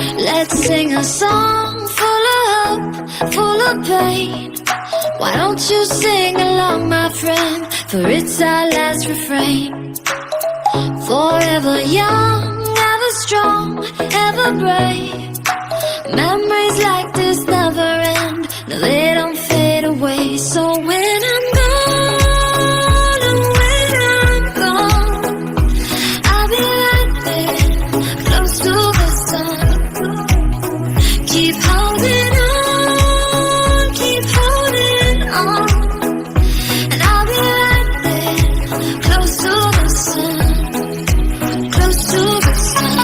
Let's sing a song full of hope, full of pain. Why don't you sing along, my friend? For it's our last refrain. Forever young, ever strong, ever brave. Memories like this never end. No, they don't fade away. So when I'm gone, and when I'm gone, I'll be right there, close to the sun. Keep holding on, keep holding on, and I'll be right there, close to the sun, close to the sun.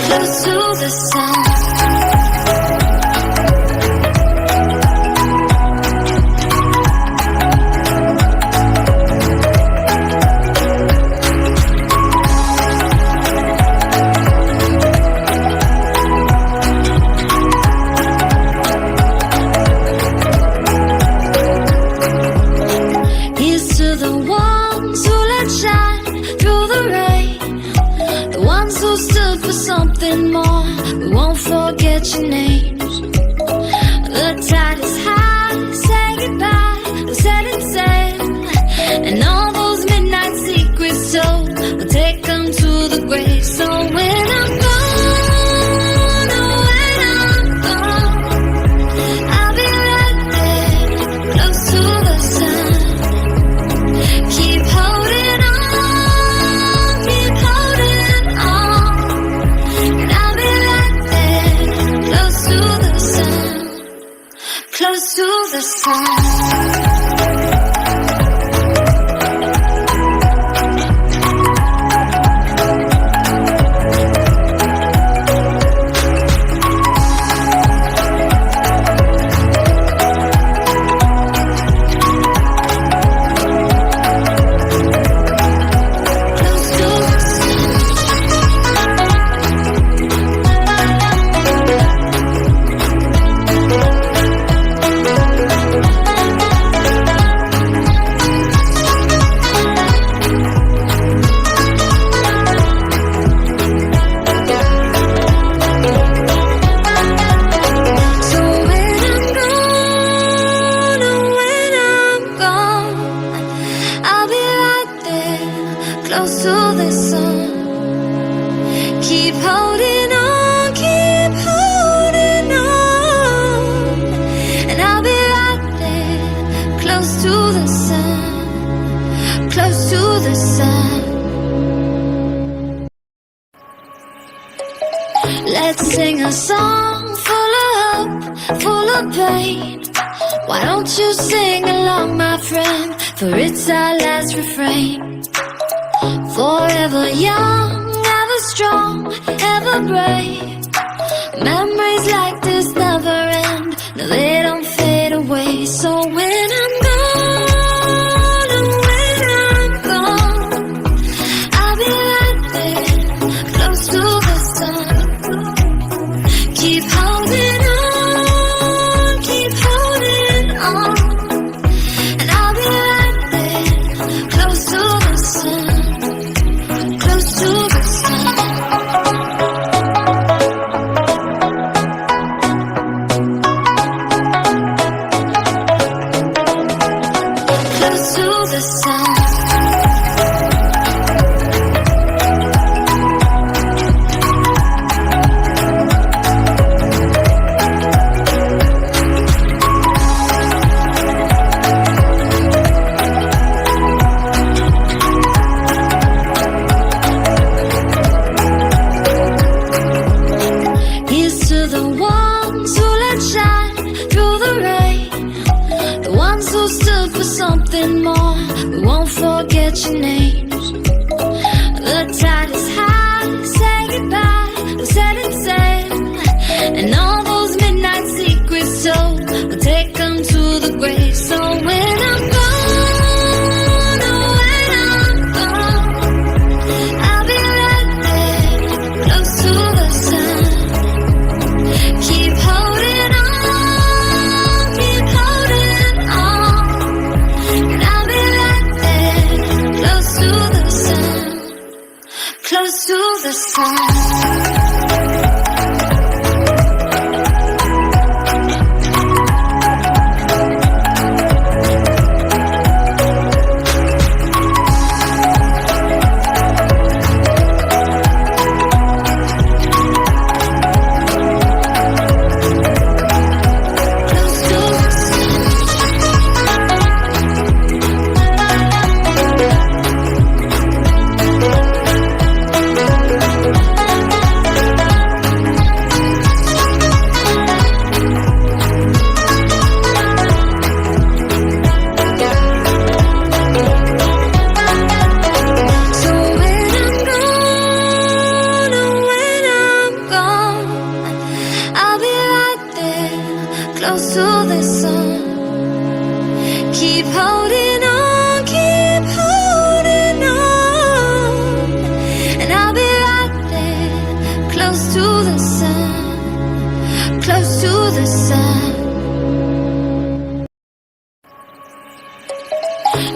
Close to the sun. Here's to the ones who let shine through the rain, the ones who stood for something more. We won't forget your names. The tide is high, say goodbye, we're setting sail, and all those midnight secrets told, we'll take them to the grave. So when I'm gone, oh when I'm gone, I'll be right there, close to the sun. Keep holding on, keep holding on, and I'll be right there, close to the sun, close to the sun. Close to the sun. Keep holding on, keep holding on, and I'll be right there, close to the sun, close to the sun. Let's sing a song full of hope, full of pain. Why don't you sing along, my friend? For it's our last refrain. Forever young, ever strong, ever brave. Memories like this never end. No, they don't fade away. So when I'm gone, and when I'm gone, I'll be right there, close to the sun. Keep holding on, keep holding on, and I'll be right there, close to the sun. Close to the sun. Close to the sun. Here's to the ones who let shine through the rain, the ones who stood for something more. We won't forget your names. The tide is high, say goodbye, we're setting sail, and all those midnight secrets told, we'll take them to the grave. So when I'm gone, oh when I'm gone, I'll be right there, close to the sun. Keep holding on, keep holding on,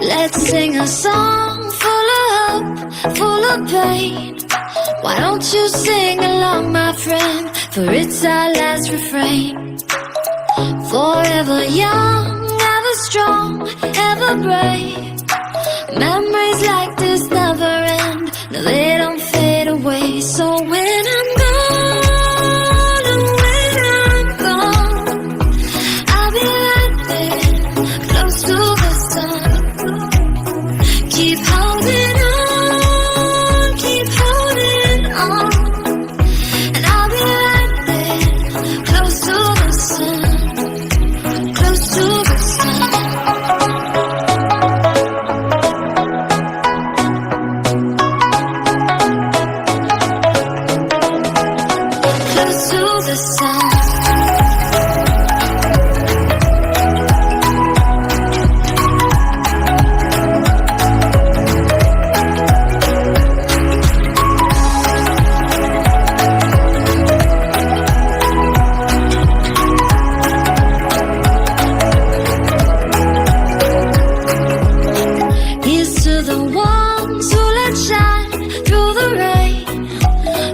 Let's sing a song full of hope, full of pain. Why don't you sing along, my friend? For it's our last refrain. Forever young, ever strong, ever brave. Memories like this never end. No, they don't fade away. So when I'm gone, and when I'm gone, I'll be right there, close to the sun. Keep holding on, keep holding on. And I'll be right there, close to the sun, close to the sun. Close to the sun. Here's to the ones who let shine through the rain,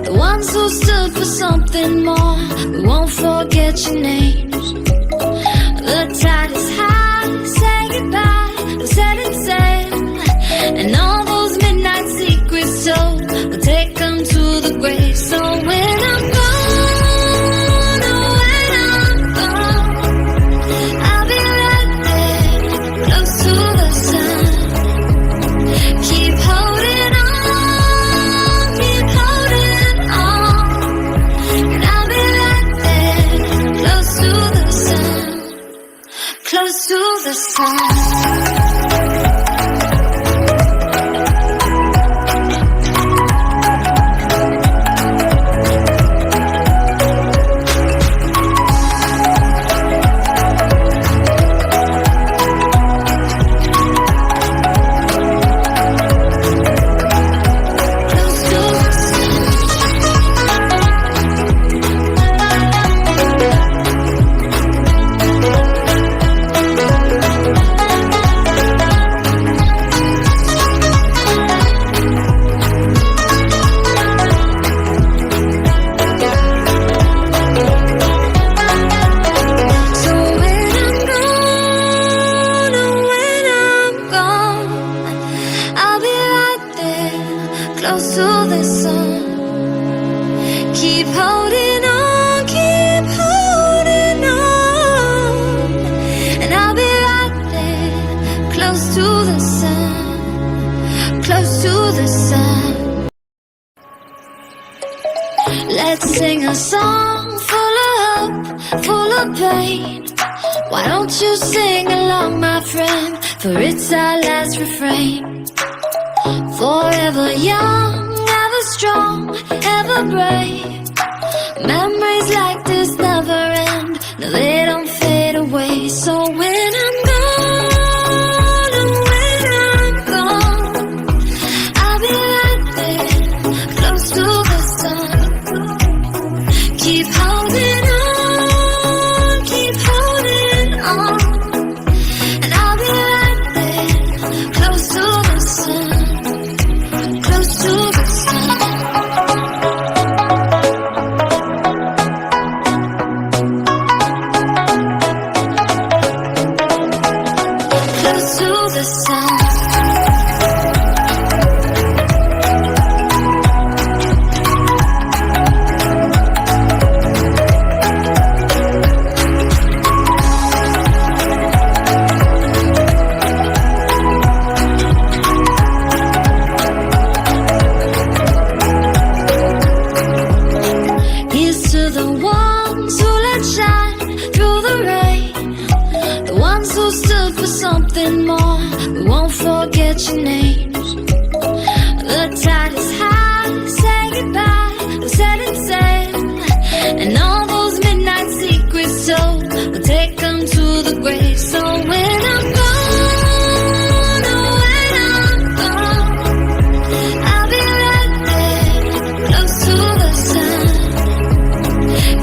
the ones who stood for something more. We won't forget your names. The tide is high, say goodbye, we'll set it sail. And all those midnight secrets told, we'll take them to the grave. So when I'm gone, oh when I'm gone, I'll be right there, close to the sun. Keep holding on, keep holding on. And I'll be right there, close to the sun, close to the sun. Close to the sun. Keep holding on, keep holding on. And I'll be right there, close to the sun, close to the sun. Let's sing a song full of hope, full of pain. Why don't you sing along, my friend? For it's our last refrain. Forever young, ever strong, ever brave. Memories like this never end. No, they don't fade away. So when I'm gone, and when I'm gone, I'll be right there, close to the sun. Keep holding on, keep holding on. And I'll be right there, close to the sun, close to the sun. Close to the sun. Here's to the ones who let shine through the rain, the ones who stood for something more. We won't forget your names. The tide is high, say goodbye, we'll set it sail. And all those midnight secrets told, we'll take them to the grave. So when I'm gone, oh when I'm gone, I'll be right there, close to the sun.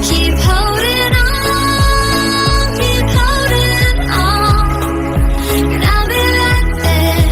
Keep holding on, keep holding on. And I'll be right there,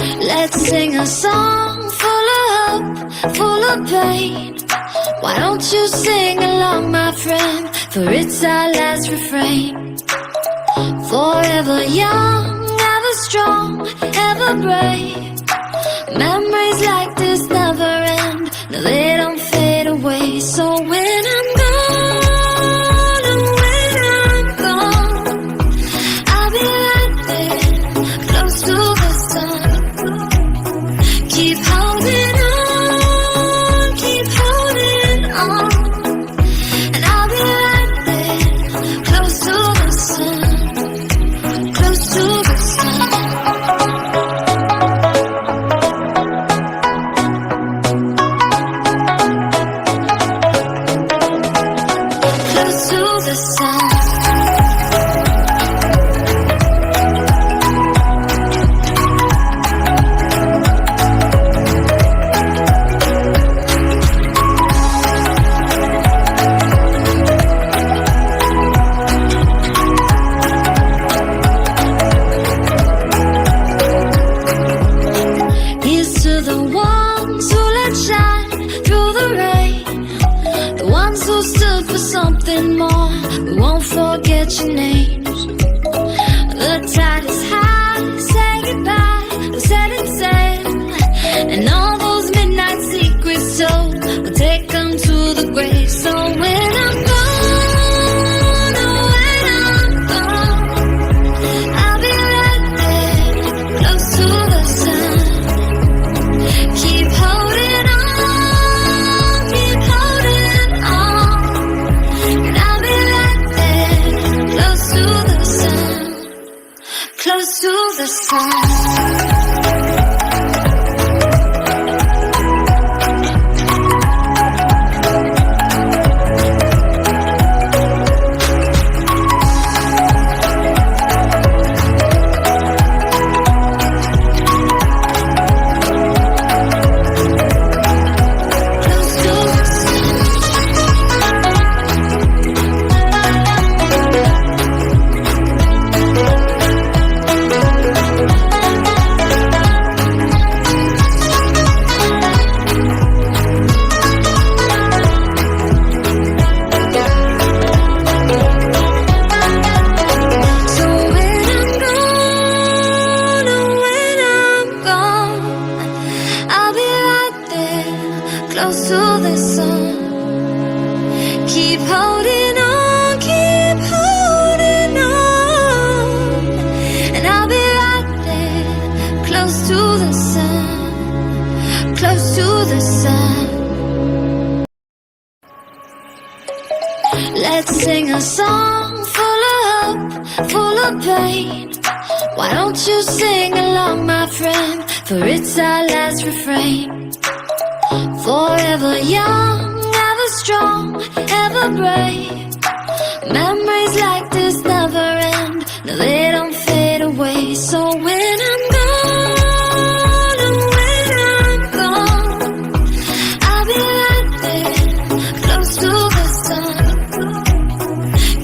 Let's sing a song full of hope, full of pain. Why don't you sing along, my friend? For it's our last refrain. Forever young, ever strong, ever brave. Memories like this never end. No, they don't fade away. So when I'm gone, and when I'm gone, I'll be right there, close to the sun. Keep holding on, keep holding on. And I'll be right there, close to the sun, close to the sun. Close to the sun. Here's to the ones who let shine through the rain, the ones who stood for something more. We won't forget your names. The tide is high, say goodbye, we're setting sail, and all those midnight secrets told, we'll take them to the grave. So when I'm gone, oh when I'm gone, I'll be right there, close to the sun. Keep holding on, keep holding on. And I'll be right there, close to the sun, close to the sun. Close to the sun. So when I'm gone, oh when I'm gone, I'll be right there, close to the sun. Keep holding on, keep holding on. And I'll be right there, close to the sun, close to the sun. Let's sing a song full of hope, full of pain. Why don't you sing along, my friend? For it's our last refrain. Forever young, ever strong, ever brave. Memories like this never end. No, they don't fade away. So when I'm gone, and when I'm gone, I'll be right there, close to the sun.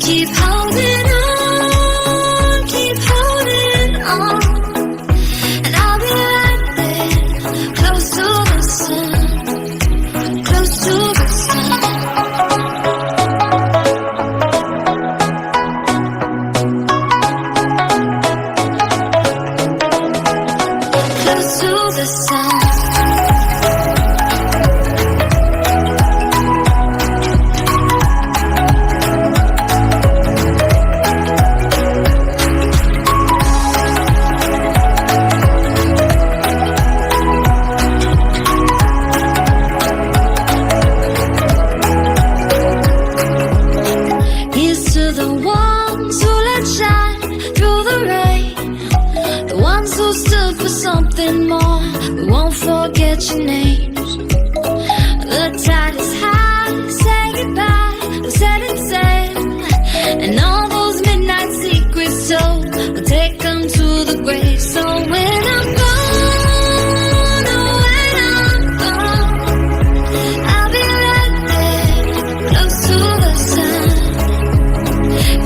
Keep holding on, keep holding on. And I'll be right there, close to the sun, close to the sun. Close to the sun. Here's to the ones who let shine through the rain, the ones who stood for something more. We won't forget your names.